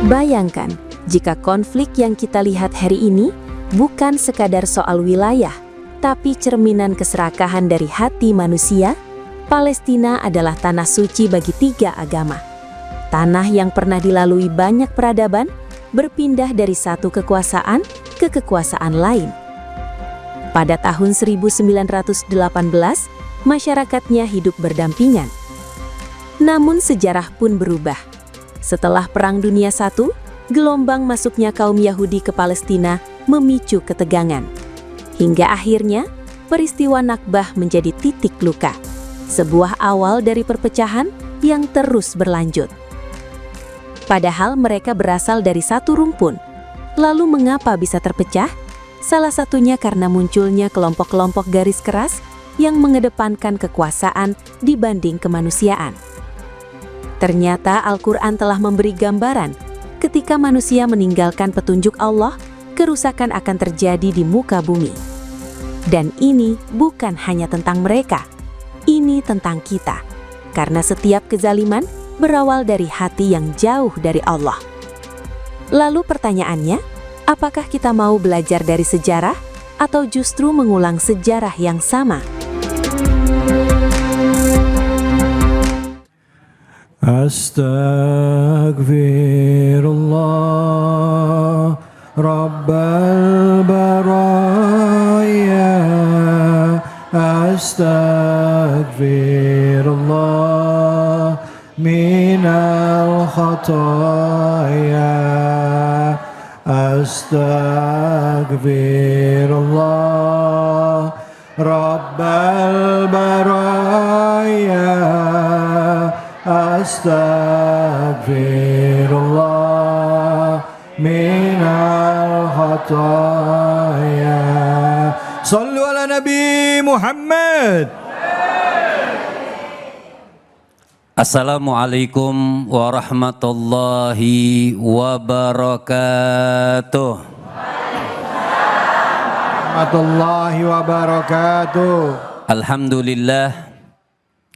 Bayangkan, jika konflik yang kita lihat hari ini bukan sekadar soal wilayah, tapi cerminan keserakahan dari hati manusia. Palestina adalah tanah suci bagi 3 agama. Tanah yang pernah dilalui banyak peradaban, berpindah dari satu kekuasaan ke kekuasaan lain. Pada tahun 1918, masyarakatnya hidup berdampingan. Namun sejarah pun berubah. Setelah Perang Dunia I, gelombang masuknya kaum Yahudi ke Palestina memicu ketegangan. Hingga akhirnya, peristiwa Nakbah menjadi titik luka. Sebuah awal dari perpecahan yang terus berlanjut. Padahal mereka berasal dari satu rumpun. Lalu mengapa bisa terpecah? Salah satunya karena munculnya kelompok-kelompok garis keras yang mengedepankan kekuasaan dibanding kemanusiaan. Ternyata Al-Quran telah memberi gambaran, ketika manusia meninggalkan petunjuk Allah, kerusakan akan terjadi di muka bumi. Dan ini bukan hanya tentang mereka, ini tentang kita. Karena setiap kezaliman berawal dari hati yang jauh dari Allah. Lalu pertanyaannya, apakah kita mau belajar dari sejarah atau justru mengulang sejarah yang sama? Astaghfirullah Rabbal baraya, astaghfirullah minal khataya, astaghfirullah Rabbal baraya, astaghfirullah minal khataya. Sallu ala Nabi Muhammad. Assalamualaikum warahmatullahi wabarakatuh. Warahmatullahi wabarakatuh.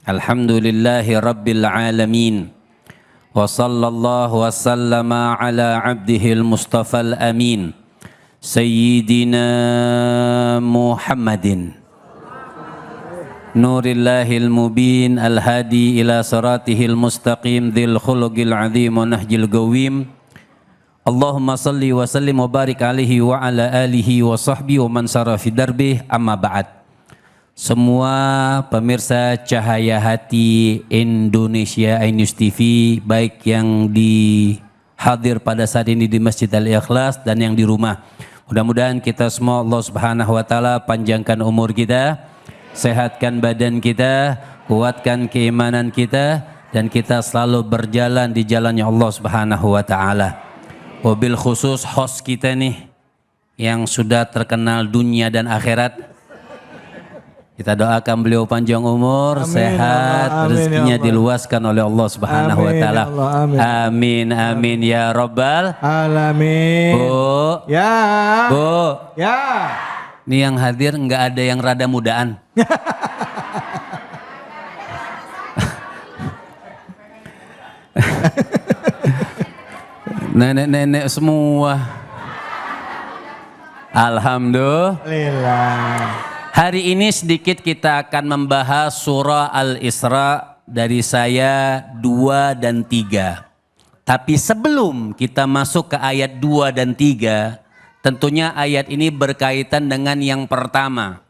Alhamdulillahi rabbil alamin. Wa sallallahu wa sallama ala abdihil mustafal amin, Sayyidina Muhammadin Nurillahil mubin al-hadi ila siratihil mustaqim dhil khuluqil azim wa nahjil gawim. Allahumma salli wa sallim wa barik alaihi wa ala alihi wa sahbihi wa man sara fi darbih, amma ba'd. Semua pemirsa Cahaya Hati Indonesia iNews TV, baik yang hadir pada saat ini di Masjid Al-Ikhlas dan yang di rumah. Mudah-mudahan kita semua Allah Subhanahu wa taala panjangkan umur kita, sehatkan badan kita, kuatkan keimanan kita, dan kita selalu berjalan di jalannya Allah Subhanahu wa taala. Wabil khusus host kita nih yang sudah terkenal dunia dan akhirat. Kita doakan beliau panjang umur, amin, sehat, Allah, rezekinya amin, diluaskan oleh Allah Subhanahu wa taala. Amin, amin ya rabbal alamin. Bu, ya, Bu, ya. Ini yang hadir nggak ada yang rada mudaan. Nenek-nenek semua. Alhamdulillah. Hari ini sedikit kita akan membahas surah Al-Isra dari saya 2 dan 3. Tapi sebelum kita masuk ke ayat 2 dan 3, tentunya ayat ini berkaitan dengan yang pertama.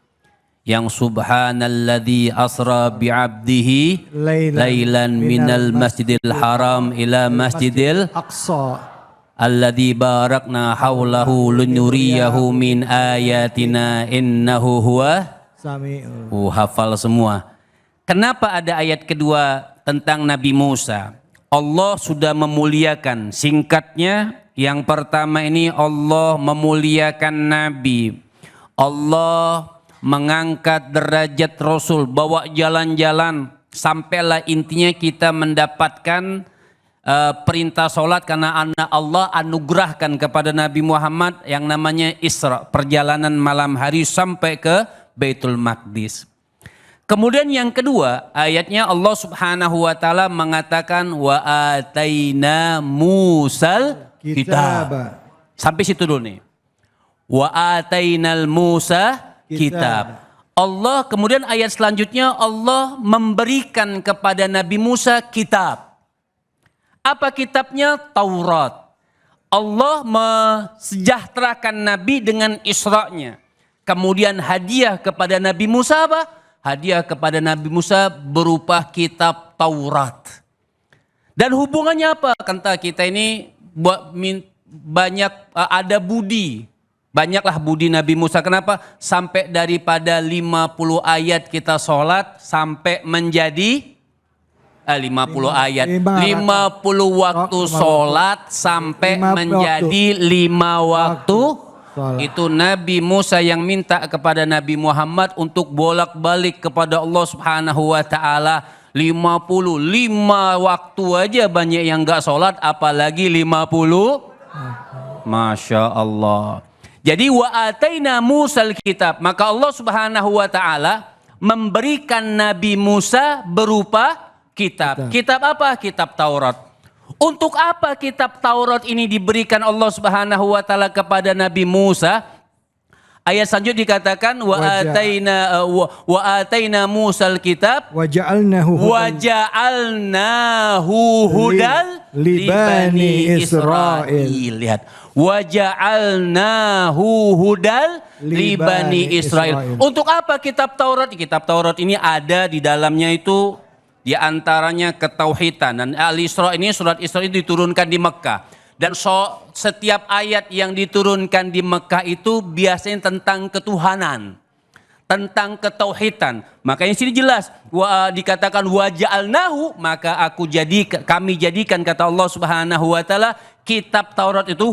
Yang subhanalladzi asra bi'abdihi lailan minal masjidil haram ila masjidil aqsa alladzi barakna haulahu linuriyahu min ayatina innahu huwa sami'un. Hafal semua. Kenapa ada ayat kedua tentang Nabi Musa? Allah sudah memuliakan. Singkatnya, yang pertama ini Allah memuliakan Nabi. Allah mengangkat derajat Rasul, bawa jalan-jalan. Sampailah intinya kita mendapatkan perintah sholat karena Allah anugerahkan kepada Nabi Muhammad yang namanya Isra, perjalanan malam hari sampai ke Baitul Maqdis. Kemudian yang kedua, ayatnya Allah Subhanahu wa taala mengatakan wa ataina Musal kitab. Sampai situ dulu nih. Wa atainal Musa kitab. Allah kemudian ayat selanjutnya Allah memberikan kepada Nabi Musa kitab. Apa kitabnya? Taurat. Allah mensejahterakan Nabi dengan Isra-nya. Kemudian hadiah kepada Nabi Musa apa? Hadiah kepada Nabi Musa berupa kitab Taurat. Dan hubungannya apa? Kata kita ini banyak ada budi. Banyaklah budi Nabi Musa. Kenapa? Sampai daripada 50 ayat kita sholat sampai menjadi 50 ayat. 50 waktu sholat sampai menjadi 5 waktu. Itu Nabi Musa yang minta kepada Nabi Muhammad untuk bolak-balik kepada Allah Subhanahu wa taala. 55 waktu aja banyak yang enggak sholat, apalagi 50. Masya Allah. Jadi wa ataina Musal kitab, maka Allah Subhanahu wa taala memberikan Nabi Musa berupa kitab. Kitab apa? Kitab Taurat. Untuk apa kitab Taurat ini diberikan Allah Subhanahu wa taala kepada Nabi Musa? Ayat selanjutnya dikatakan wa ataina Musal kitab wa ja'alnahu hudal li bani Israil. Lihat. Wa ja'alnahu hudal li bani Israil. Untuk apa kitab Taurat? Kitab Taurat ini ada di dalamnya itu di antaranya ketauhidan. Dan Al-Isra ini, surat Isra ini diturunkan di Mekah. Dan setiap ayat yang diturunkan di Mekah itu biasanya tentang ketuhanan, tentang ketauhidan. Makanya sini jelas dikatakan wa ja'alnahu, maka kami jadikan kata Allah Subhanahu wa taala kitab Taurat itu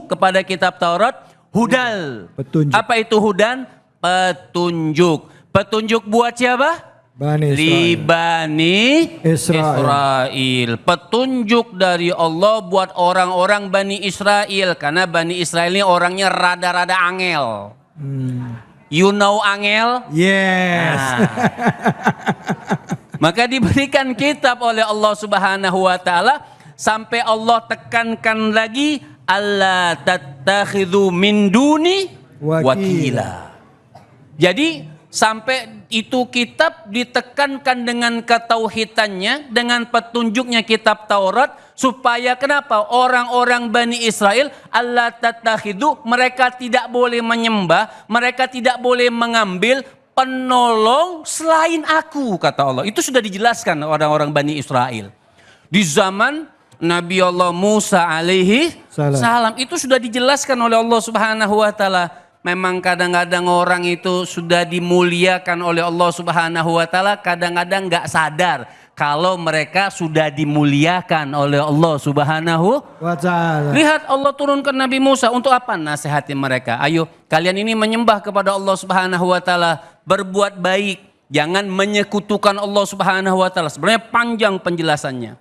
kepada kitab Taurat hudal. Petunjuk. Apa itu hudan? Petunjuk. Petunjuk buat siapa? Li Bani Israel. Petunjuk dari Allah buat orang-orang Bani Israel. Karena Bani Israel ini orangnya rada-rada angel. You know angel? Yes. Maka diberikan kitab oleh Allah Subhanahu wa taala sampai Allah tekankan lagi alla tattakhidhu min duni wakila. Jadi sampai itu kitab ditekankan dengan ketauhidannya, dengan petunjuknya kitab Taurat, supaya kenapa? Orang-orang Bani Israel Allah tattakhidhu, mereka tidak boleh menyembah, mereka tidak boleh mengambil penolong selain aku, kata Allah. Itu sudah dijelaskan orang-orang Bani Israel. Di zaman Nabi Allah Musa alaihi salam itu sudah dijelaskan oleh Allah Subhanahu wa taala. Memang kadang-kadang orang itu sudah dimuliakan oleh Allah Subhanahu wa taala, kadang-kadang nggak sadar kalau mereka sudah dimuliakan oleh Allah Subhanahu wa taala. Lihat Allah turunkan Nabi Musa untuk apa? Nasihati mereka. Ayo kalian ini menyembah kepada Allah Subhanahu wa taala, berbuat baik, jangan menyekutukan Allah Subhanahu wa taala. Sebenarnya panjang penjelasannya.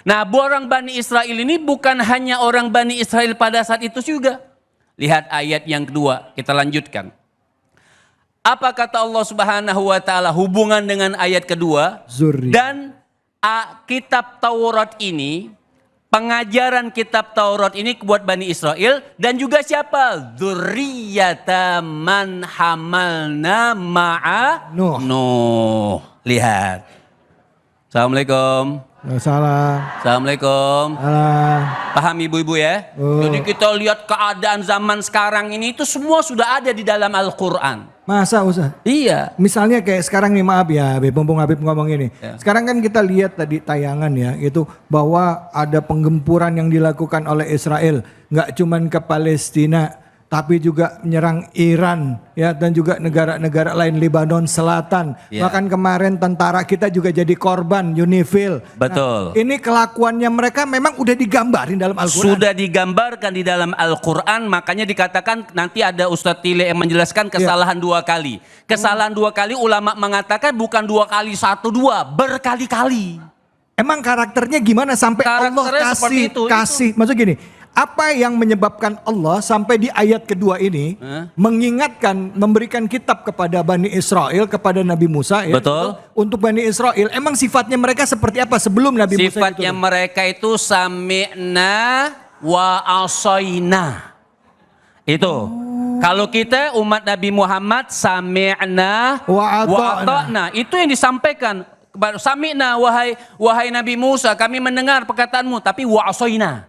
Nah, orang Bani Israel ini bukan hanya orang Bani Israel pada saat itu juga. Lihat ayat yang kedua, kita lanjutkan. Apa kata Allah Subhanahu wa taala hubungan dengan ayat kedua? Dan kitab Taurat ini, pengajaran kitab Taurat ini buat Bani Israel dan juga siapa? Dzurriyyata man hamalna ma'a Nuh. Lihat. Assalamualaikum. Assalamualaikum. Paham ibu-ibu ya? Jadi kita lihat keadaan zaman sekarang ini itu semua sudah ada di dalam Al-Quran. Masa Ustaz? Iya. Misalnya kayak sekarang nih, maaf ya Mumpung Habib ngomong ini. Ya. Sekarang kan kita lihat tadi tayangan ya, itu bahwa ada penggempuran yang dilakukan oleh Israel. Nggak cuman ke Palestina, tapi juga menyerang Iran ya, dan juga negara-negara lain, Lebanon Selatan. Ya. Bahkan kemarin tentara kita juga jadi korban UNIFIL. Betul. Nah, ini kelakuannya mereka memang udah digambarin dalam Al-Quran. Sudah digambarkan di dalam Al-Quran, makanya dikatakan nanti ada Ustadz Tile yang menjelaskan kesalahan dua kali. Kesalahan dua kali ulama mengatakan bukan 2 kali 1 2, berkali-kali. Emang karakternya gimana sampai Allah kasih, maksud gini, Apa yang menyebabkan Allah sampai di ayat kedua ini mengingatkan, memberikan kitab kepada Bani Israel, kepada Nabi Musa ya. Betul. Untuk Bani Israel, emang sifatnya mereka seperti apa sebelum Nabi Musa itu? Sifatnya mereka itu sami'na wa asoina. Itu. Kalau kita umat Nabi Muhammad sami'na wa ata'na. Itu yang disampaikan. Sami'na wahai Nabi Musa, kami mendengar perkataanmu, tapi wa asoina.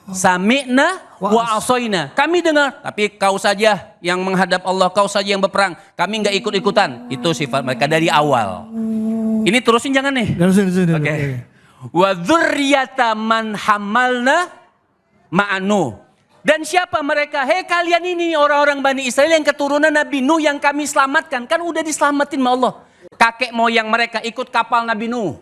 Sami'na wa asoina. Kami dengar, tapi kau saja yang menghadap Allah, kau saja yang berperang. Kami nggak ikut-ikutan. Itu sifat mereka dari awal. Ini terusin jangan nih. Oke. Wa dzurriyyata man hamalna ma'anu. Dan siapa mereka? Hei kalian ini orang-orang Bani Israel yang keturunan Nabi Nuh yang kami selamatkan. Kan udah diselamatin sama Allah. Kakek moyang mereka ikut kapal Nabi Nuh.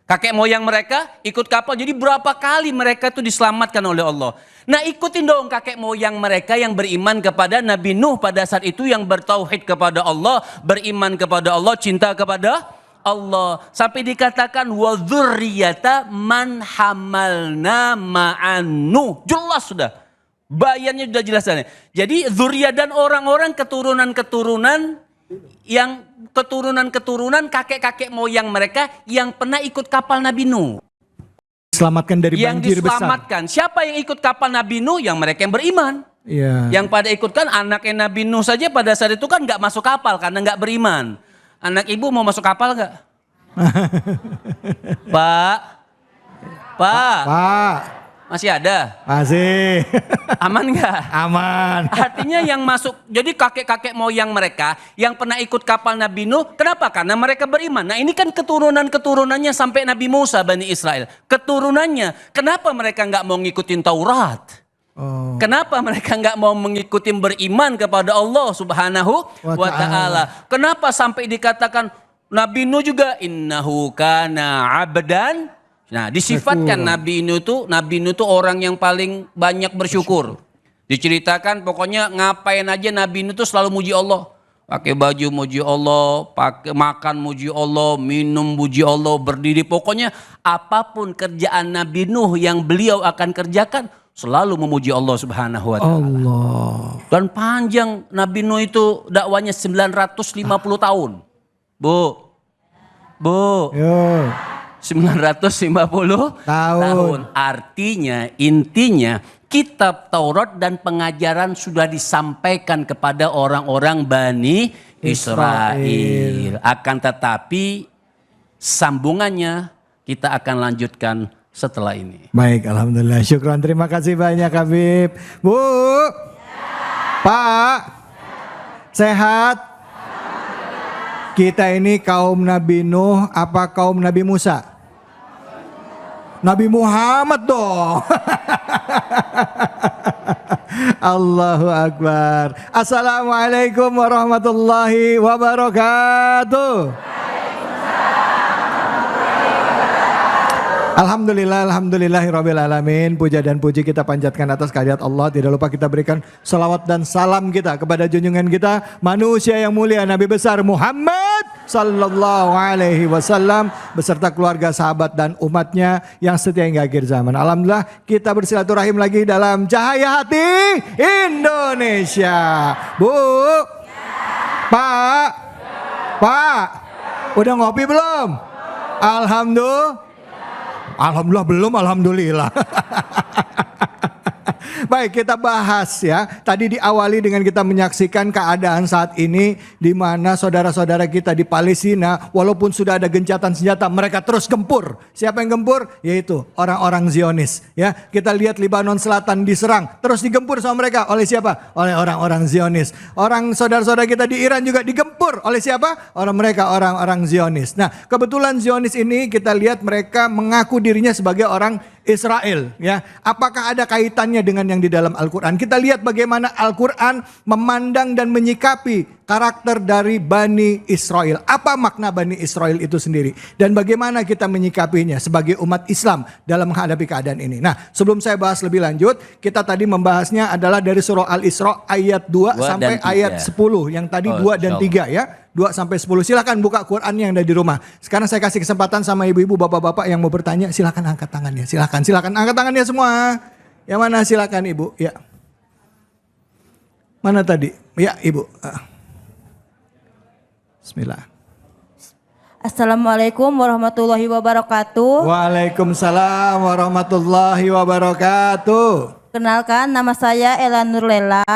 Kakek moyang mereka ikut kapal. Jadi berapa kali mereka itu diselamatkan oleh Allah. Nah ikutin dong kakek moyang mereka yang beriman kepada Nabi Nuh pada saat itu. Yang bertauhid kepada Allah. Beriman kepada Allah. Cinta kepada Allah. Sampai dikatakan wa dzurriyyata man hamalna ma'anu. Jelas sudah. Bayannya sudah jelas. Jadi dzurriyyah dan orang-orang keturunan-keturunan yang keturunan kakek-kakek moyang mereka yang pernah ikut kapal Nabi Nuh. Diselamatkan dari yang banjir besar. Diselamatkan. Siapa yang ikut kapal Nabi Nuh? Yang mereka yang beriman. Ya. Yang pada ikutkan anaknya Nabi Nuh saja pada saat itu kan nggak masuk kapal karena nggak beriman. Anak ibu mau masuk kapal nggak? Pak. Masih ada? Masih. Aman nggak? Aman. Artinya yang masuk, jadi kakek-kakek moyang mereka yang pernah ikut kapal Nabi Nuh, kenapa? Karena mereka beriman. Nah ini kan keturunan-keturunannya sampai Nabi Musa, Bani Israel. Keturunannya, kenapa mereka nggak mau ngikutin Taurat? Oh. Kenapa mereka nggak mau mengikuti beriman kepada Allah Subhanahu wa Ta'ala? Kenapa sampai dikatakan Nabi Nuh juga innahu kana abdan? Nah, disifatkan Nabi Nuh itu orang yang paling banyak bersyukur. Diceritakan pokoknya ngapain aja Nabi Nuh itu selalu muji Allah. Pakai baju muji Allah, pakai makan muji Allah, minum muji Allah, berdiri. Pokoknya apapun kerjaan Nabi Nuh yang beliau akan kerjakan selalu memuji Allah Subhanahu wa Ta'ala. Allah. Dan panjang Nabi Nuh itu dakwanya 950 tahun. Bu. Yo. 950 tahun. Artinya, intinya kitab Taurat dan pengajaran sudah disampaikan kepada orang-orang Bani Israel. Akan tetapi sambungannya kita akan lanjutkan setelah ini. Baik, alhamdulillah. Syukran, terima kasih banyak Habib. Bu. Pak. Sehat? Kita ini kaum Nabi Nuh apa kaum Nabi Musa? Nabi Muhammad dong. Allahu Akbar. Assalamualaikum warahmatullahi wabarakatuh. Alhamdulillahirabbil alamin. Puja dan puji kita panjatkan atas kehadirat Allah. Tidak lupa kita berikan salawat dan salam kita kepada junjungan kita, manusia yang mulia, Nabi besar Muhammad sallallahu alaihi wasallam beserta keluarga, sahabat dan umatnya yang setia hingga akhir zaman. Alhamdulillah kita bersilaturahim lagi dalam Cahaya Hati Indonesia. Bu. Pak. Udah ngopi belum? Alhamdulillah belum, alhamdulillah. Baik, kita bahas ya. Tadi diawali dengan kita menyaksikan keadaan saat ini di mana saudara-saudara kita di Palestina walaupun sudah ada gencatan senjata, mereka terus gempur. Siapa yang gempur? Yaitu orang-orang Zionis ya. Kita lihat Lebanon Selatan diserang, terus digempur sama mereka oleh siapa? Oleh orang-orang Zionis. Orang saudara-saudara kita di Iran juga digempur oleh siapa? Orang-orang Zionis. Nah, kebetulan Zionis ini kita lihat mereka mengaku dirinya sebagai orang Israel ya. Apakah ada kaitannya dengan yang di dalam Al-Quran? Kita lihat bagaimana Al-Quran memandang dan menyikapi karakter dari Bani Israel. Apa makna Bani Israel itu sendiri? Dan bagaimana kita menyikapinya sebagai umat Islam dalam menghadapi keadaan ini. Nah, sebelum saya bahas lebih lanjut, kita tadi membahasnya adalah dari surah Al-Isra ayat 2 sampai ayat 10. Yang tadi 2 dan 3 ya. 2 sampai 10. Silakan buka Quran yang ada di rumah. Sekarang saya kasih kesempatan sama ibu-ibu, bapak-bapak yang mau bertanya, silakan angkat tangannya. Silakan angkat tangannya semua. Yang mana silakan Ibu? Ya. Mana tadi? Ya, Ibu. Bismillah. Assalamualaikum warahmatullahi wabarakatuh. Waalaikumsalam warahmatullahi wabarakatuh. Kenalkan, nama saya Ela Nurlela.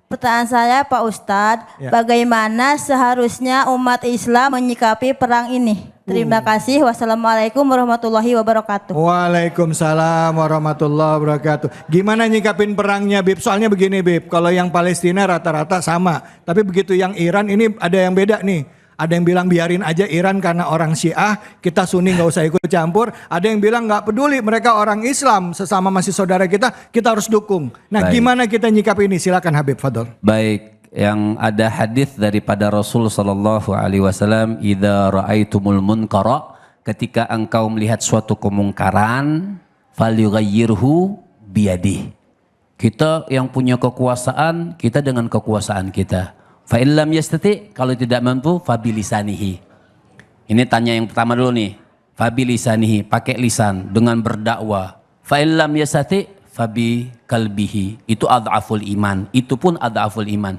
Pertanyaan saya Pak Ustadz, bagaimana seharusnya umat Islam menyikapi perang ini? Terima kasih. Wassalamualaikum warahmatullahi wabarakatuh. Waalaikumsalam warahmatullahi wabarakatuh. Gimana nyikapin perangnya, Bib? Soalnya begini, Bib. Kalau yang Palestina rata-rata sama. Tapi begitu yang Iran ini ada yang beda nih. Ada yang bilang biarin aja Iran karena orang Syiah, kita Sunni nggak usah ikut campur. Ada yang bilang nggak peduli, mereka orang Islam, sesama masih saudara kita harus dukung. Nah, gimana kita nyikapi ini? Silakan Habib Fadol. Baik, yang ada hadis daripada Rasul sallallahu alaihi wasallam, "Idza ra'aitumul munkara," ketika engkau melihat suatu kemungkaran, falyughayyirhu biyadihi. Kita yang punya kekuasaan, kita dengan kekuasaan kita. Fa illam yastati, kalau tidak mampu, fabilisanihi. Ini tanya yang pertama dulu nih. Fabilisanihi, pakai lisan dengan berdakwah. Fa illam yastati, fabi kalbihi. Itu adhaful iman. Itu pun adhaful iman.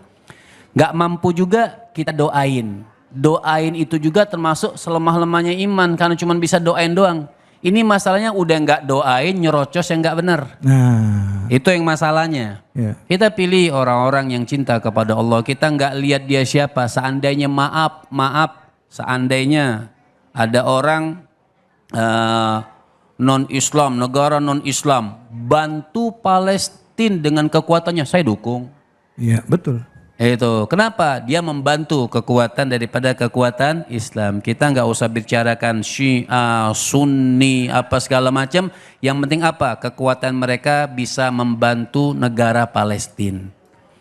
Gak mampu juga kita doain. Doain itu juga termasuk selemah-lemahnya iman, karena cuma bisa doain doang. Ini masalahnya udah nggak doain, nyerocos yang nggak benar. Nah, itu yang masalahnya. Kita pilih orang-orang yang cinta kepada Allah. Kita nggak lihat dia siapa. Seandainya maaf, seandainya ada orang non-Islam, negara non-Islam, bantu Palestina dengan kekuatannya, saya dukung. Iya, betul. Itu kenapa dia membantu kekuatan daripada kekuatan Islam. Kita nggak usah bicarakan Syiah, Sunni, apa segala macam. Yang penting apa? Kekuatan mereka bisa membantu negara Palestina.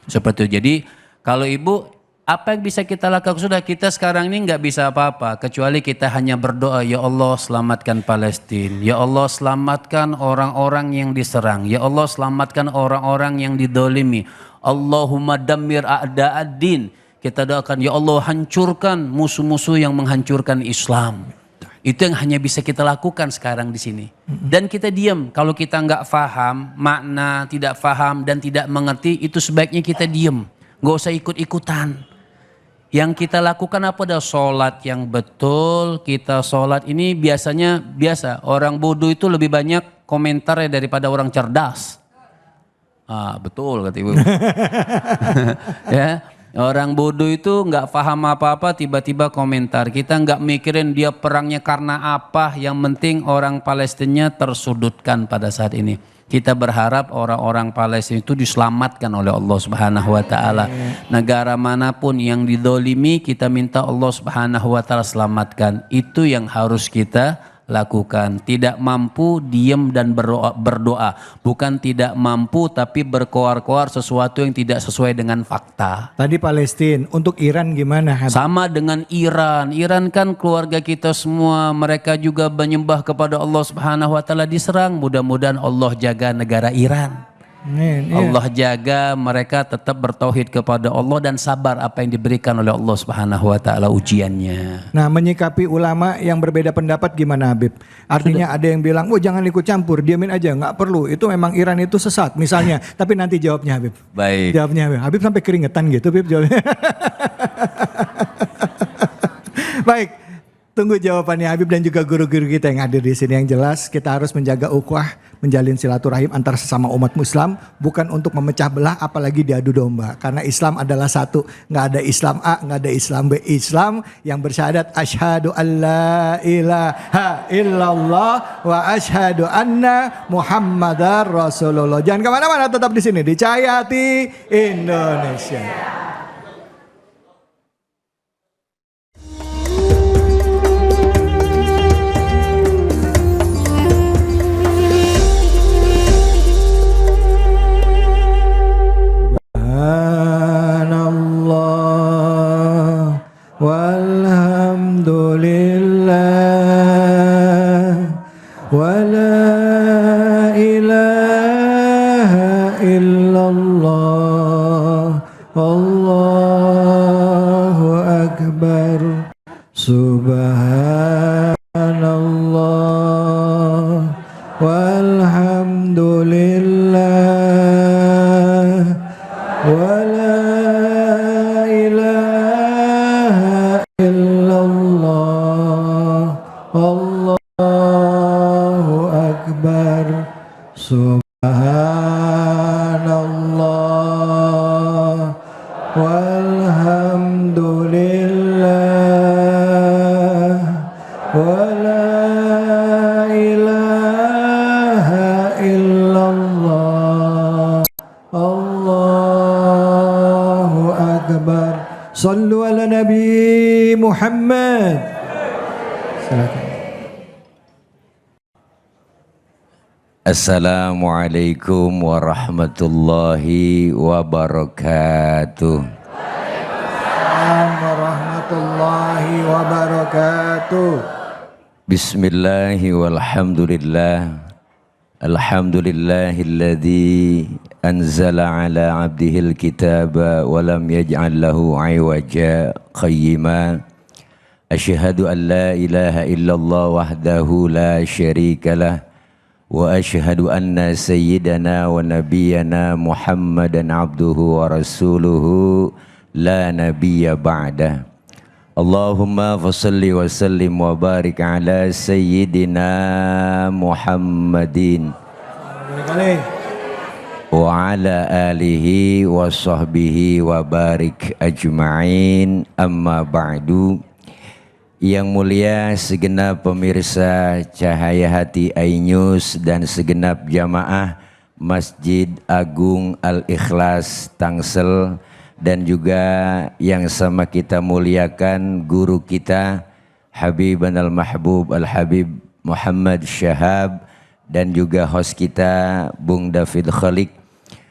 Seperti itu. Jadi kalau Ibu, apa yang bisa kita lakukan? Sudah, kita sekarang ini nggak bisa apa-apa kecuali kita hanya berdoa, ya Allah selamatkan Palestina, ya Allah selamatkan orang-orang yang diserang, ya Allah selamatkan orang-orang yang didolimi. Allahumma dammir a'da'ad-din. Kita doakan, ya Allah hancurkan musuh-musuh yang menghancurkan Islam. Itu yang hanya bisa kita lakukan sekarang di sini. Dan kita diam. Kalau kita nggak faham makna, tidak faham dan tidak mengerti, itu sebaiknya kita diam. Nggak usah ikut-ikutan. Yang kita lakukan apa? Ada sholat yang betul. Kita sholat ini biasanya orang bodoh itu lebih banyak komentarnya daripada orang cerdas. Betul kata Ibu. Ya, orang bodoh itu nggak paham apa-apa, tiba-tiba komentar. Kita nggak mikirin dia perangnya karena apa. Yang penting orang Palestina tersudutkan pada saat ini. Kita berharap orang-orang Palestina itu diselamatkan oleh Allah Subhanahu wa taala. Negara manapun yang didolimi, kita minta Allah Subhanahu wa taala selamatkan. Itu yang harus kita lakukan. Tidak mampu diam dan berdoa. Bukan tidak mampu tapi berkoar-koar sesuatu yang tidak sesuai dengan fakta. Tadi Palestina, untuk Iran gimana? Sama dengan Iran. Iran kan keluarga kita semua, mereka juga menyembah kepada Allah Subhanahu wa taala, diserang. Mudah-mudahan Allah jaga negara Iran. Allah jaga mereka tetap bertauhid kepada Allah dan sabar apa yang diberikan oleh Allah Subhanahu wa taala ujiannya. Nah, menyikapi ulama yang berbeda pendapat gimana, Habib? Artinya ada yang bilang, "Oh, jangan ikut campur, diamin aja, nggak perlu. Itu memang Iran itu sesat," misalnya. Tapi nanti jawabnya Habib. Baik. Jawabnya Habib. Habib sampai keringetan gitu, Habib jawabnya. Baik. Tunggu jawabannya Habib dan juga guru-guru kita yang hadir di sini. Yang jelas kita harus menjaga ukhuwah, menjalin silaturahim antar sesama umat Islam, bukan untuk memecah belah apalagi diadu domba. Karena Islam adalah satu, nggak ada Islam A, nggak ada Islam B. Islam yang bersyahadat asyhadu alla ilaha illallah wa asyhadu anna Muhammadar Rasulullah. Jangan kemana-mana, tetap di sini di Cahayati Indonesia. Walhamdulillah wa la ilaha illallah. Subhanallah walhamdulillah wala ilaha illallah Allahu akbar. Sallu ala Nabi Muhammad. Silakan. Assalamualaikum warahmatullahi wabarakatuh. Waalaikumsalam warahmatullahi wabarakatuh. Bismillahi walhamdulillah. Alhamdulillahilladzi anzala ala abdihil kitaba wa lam yaj'al lahu 'iwaja qayyima. Asyhadu an la ilaha illallah wahdahu la syarikalah. Wa ashhadu anna sayyidana wa nabiyyana Muhammadan abduhu wa rasuluhu la nabiyya ba'dah. Allahumma fasalli wa sallim wa barik ala sayyidina Muhammadin wa ala alihi wa sahbihi wa barik ajma'in, amma ba'du. Yang mulia segenap pemirsa Cahaya Hati iNews dan segenap jamaah Masjid Agung Al-Ikhlas Tangsel, dan juga yang sama kita muliakan guru kita Habiban Al-Mahbub Al-Habib Muhammad Syahab, dan juga host kita Bung David Khalik,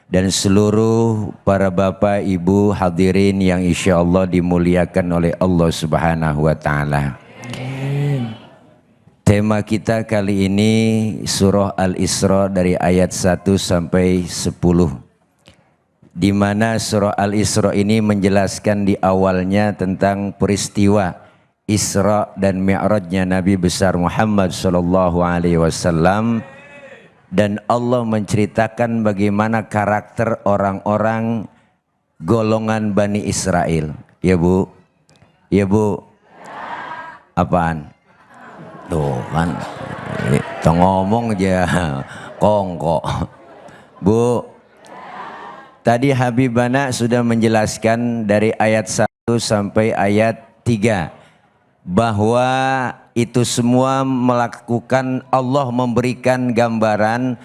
dan seluruh para bapak ibu hadirin yang insya Allah dimuliakan oleh Allah Subhanahu wa Ta'ala. Tema kita kali ini surah Al-Isra dari ayat 1 sampai 10, di mana surah Al-Isra ini menjelaskan di awalnya tentang peristiwa Isra dan Mi'rajnya Nabi besar Muhammad sallallahu alaihi wasallam, dan Allah menceritakan bagaimana karakter orang-orang golongan Bani Israel. Ya Bu? Ya Bu? Apaan? Tuh kan, kita ngomong aja kongko. Bu, tadi Habibana sudah menjelaskan dari ayat 1 sampai ayat 3 bahwa itu semua melakukan, Allah memberikan gambaran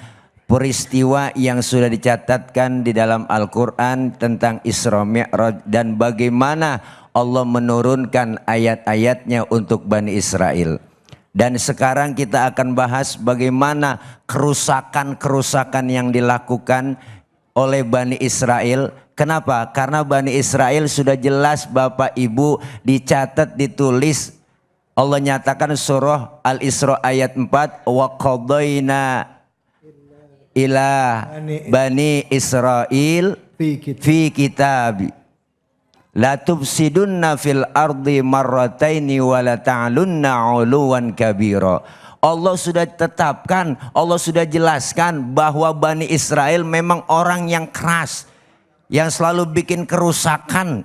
peristiwa yang sudah dicatatkan di dalam Al-Quran tentang Isra Mi'raj, dan bagaimana Allah menurunkan ayat-ayatnya untuk Bani Israel. Dan sekarang kita akan bahas bagaimana kerusakan-kerusakan yang dilakukan oleh Bani Israel. Kenapa? Karena Bani Israel sudah jelas Bapak Ibu dicatat, ditulis. Allah nyatakan surah Al-Isra ayat 4, wa qadaina ila Bani Israel fi kitab la tufsidunna fil ardi marrataini wa la ta'lunna 'uluwan kabira. Allah sudah tetapkan, Allah sudah jelaskan bahwa Bani Israel memang orang yang keras, yang selalu bikin kerusakan.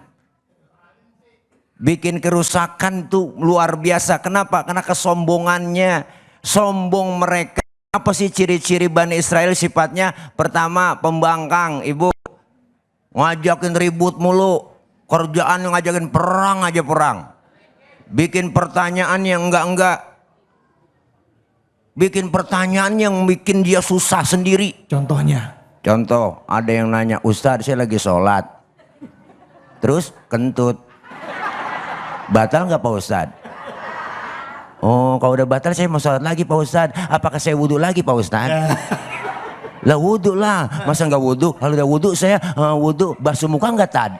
Bikin kerusakan tuh luar biasa. Kenapa? Karena kesombongannya. Sombong mereka. Apa sih ciri-ciri Bani Israel sifatnya? Pertama, pembangkang. Ibu ngajakin ribut mulu. Kerjaan yang ngajakin perang aja perang. Bikin pertanyaan yang enggak-enggak. Bikin pertanyaan yang bikin dia susah sendiri. Contohnya? Contoh, ada yang nanya, Ustadz saya lagi sholat. Terus kentut. Batal nggak Pak Ustadz? Oh, kalau udah batal saya mau sholat lagi Pak Ustadz. Apakah saya wudhu lagi Pak Ustadz? Lah wudhu lah, masa nggak wudhu? Kalau udah wudhu saya wudhu, basuh muka nggak Tad?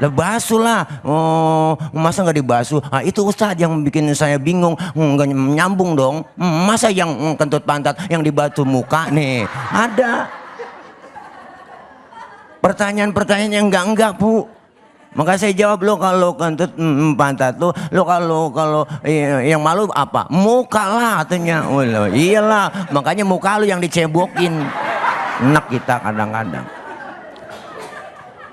Lah basuh lah. Oh, masa nggak dibasuh? Nah, itu Ustadz yang bikin saya bingung, nggak nyambung dong. Masa yang kentut pantat yang dibasuh muka nih? Ada pertanyaan-pertanyaan yang enggak Bu. Maka saya jawab, lo kalau kentut pantat lo kalau yang malu apa? Muka lah katanya. Oh, iyalah, makanya muka lo yang dicebokin. Enak kita kadang-kadang.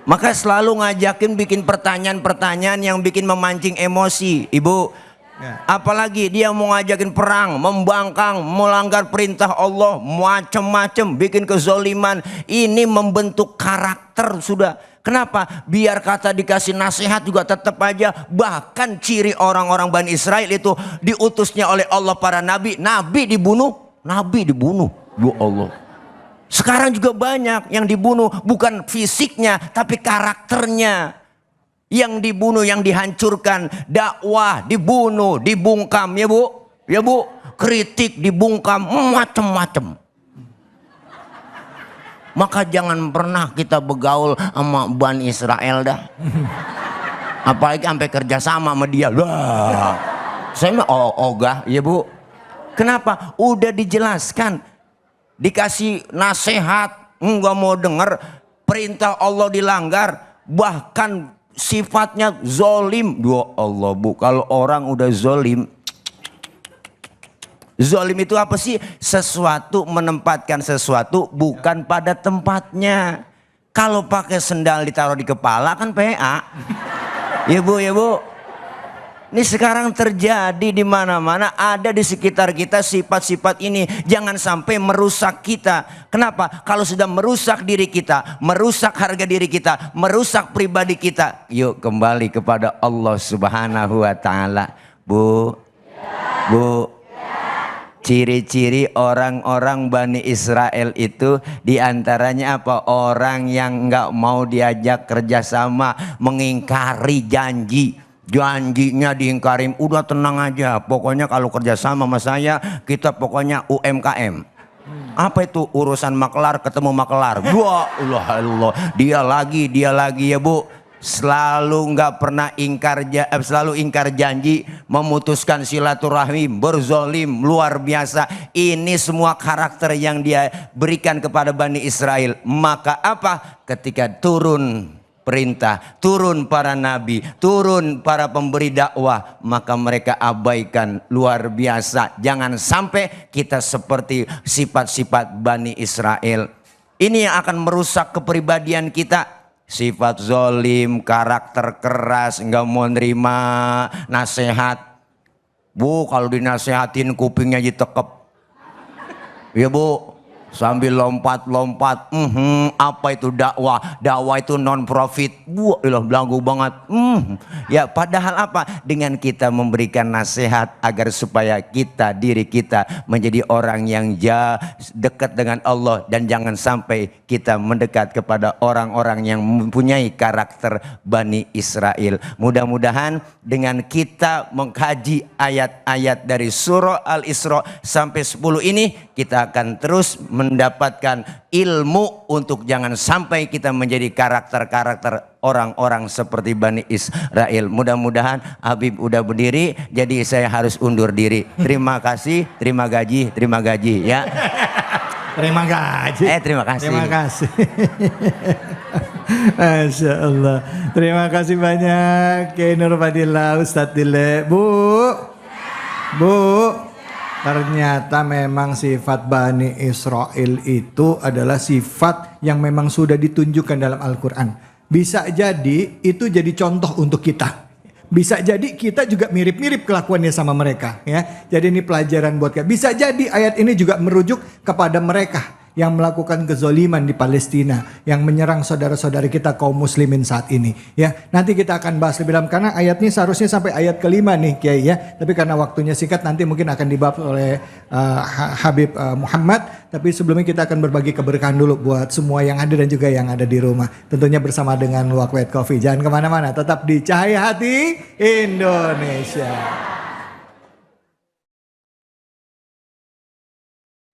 Maka selalu ngajakin bikin pertanyaan-pertanyaan yang bikin memancing emosi. Ibu, Ya. Apalagi dia mau ngajakin perang, membangkang, melanggar perintah Allah, macam-macam, bikin kezoliman. Ini membentuk karakter sudah. Kenapa? Biar kata dikasih nasihat juga tetap aja. Bahkan ciri orang-orang Bani Israel itu diutusnya oleh Allah para nabi. Nabi dibunuh. Ya Allah. Sekarang juga banyak yang dibunuh. Bukan fisiknya tapi karakternya. Yang dibunuh, yang dihancurkan, dakwah dibunuh, dibungkam, ya Bu, ya Bu, kritik dibungkam, macam-macam. Maka jangan pernah kita begaul sama Bani Israel dah. Apalagi sampai kerja sama dia. Wah, saya mah ogah, ya Bu. Kenapa? Udah dijelaskan, dikasih nasihat, nggak mau dengar, perintah Allah dilanggar, bahkan sifatnya zolim. Ya Allah Bu, kalau orang udah zolim, zolim itu apa sih? Sesuatu, menempatkan sesuatu bukan pada tempatnya. Kalau pakai sendal ditaruh di kepala kan PA. Ya Bu, ya Bu. Ini sekarang terjadi di mana-mana, ada di sekitar kita sifat-sifat ini. Jangan sampai merusak kita. Kenapa? Kalau sudah merusak diri kita, merusak harga diri kita, merusak pribadi kita, yuk kembali kepada Allah Subhanahu wa taala. Bu, Bu, ciri-ciri orang-orang Bani Israel itu diantaranya apa? Orang yang nggak mau diajak kerjasama, mengingkari janji. Janjinya diingkarin, udah tenang aja. Pokoknya kalau kerjasama sama saya, kita pokoknya UMKM. Apa itu? Urusan makelar ketemu makelar. Wah, Allah, dia lagi ya Bu. Selalu nggak pernah selalu ingkar janji, memutuskan silaturahmi, berzolim, luar biasa. Ini semua karakter yang dia berikan kepada Bani Israel. Maka apa? Ketika turun perintah, turun para nabi, turun para pemberi dakwah, maka mereka abaikan. Luar biasa. Jangan sampai kita seperti sifat-sifat Bani Israel. Ini yang akan merusak kepribadian kita. Sifat zolim, karakter keras, nggak mau nerima nasihat. Bu, kalau dinasehatin kupingnya ditekep. Ya Bu, sambil lompat-lompat. Apa itu dakwah? Dakwah itu non profit. Wah, belagu banget. Ya, padahal apa? Dengan kita memberikan nasihat agar supaya diri kita menjadi orang yang dekat dengan Allah, dan jangan sampai kita mendekat kepada orang-orang yang mempunyai karakter Bani Israel. Mudah-mudahan dengan kita mengkaji ayat-ayat dari surah Al-Isra sampai 10 ini, kita akan terus mendapatkan ilmu untuk jangan sampai kita menjadi karakter-karakter orang-orang seperti Bani Israel. Mudah-mudahan Habib udah berdiri, jadi saya harus undur diri. Terima kasih, terima gaji ya. Terima gaji. Terima kasih. Terima kasih. Masya Allah. Terima kasih banyak Kiai Nur Fadillah, Ustadz Dile. Bu. Ternyata memang sifat Bani Israel itu adalah sifat yang memang sudah ditunjukkan dalam Al-Quran. Bisa jadi itu jadi contoh untuk kita. Bisa jadi kita juga mirip-mirip kelakuannya sama mereka. Ya. Jadi ini pelajaran buat kita. Bisa jadi ayat ini juga merujuk kepada mereka yang melakukan kezoliman di Palestina, yang menyerang saudara-saudara kita kaum muslimin saat ini. Ya, nanti kita akan bahas lebih dalam karena ayat ini seharusnya sampai ayat kelima nih Kiai ya. Tapi karena waktunya singkat nanti mungkin akan dibahas oleh Habib Muhammad. Tapi sebelumnya kita akan berbagi keberkahan dulu buat semua yang hadir dan juga yang ada di rumah. Tentunya bersama dengan Luwak White Coffee. Jangan kemana-mana, tetap di Cahaya Hati Indonesia.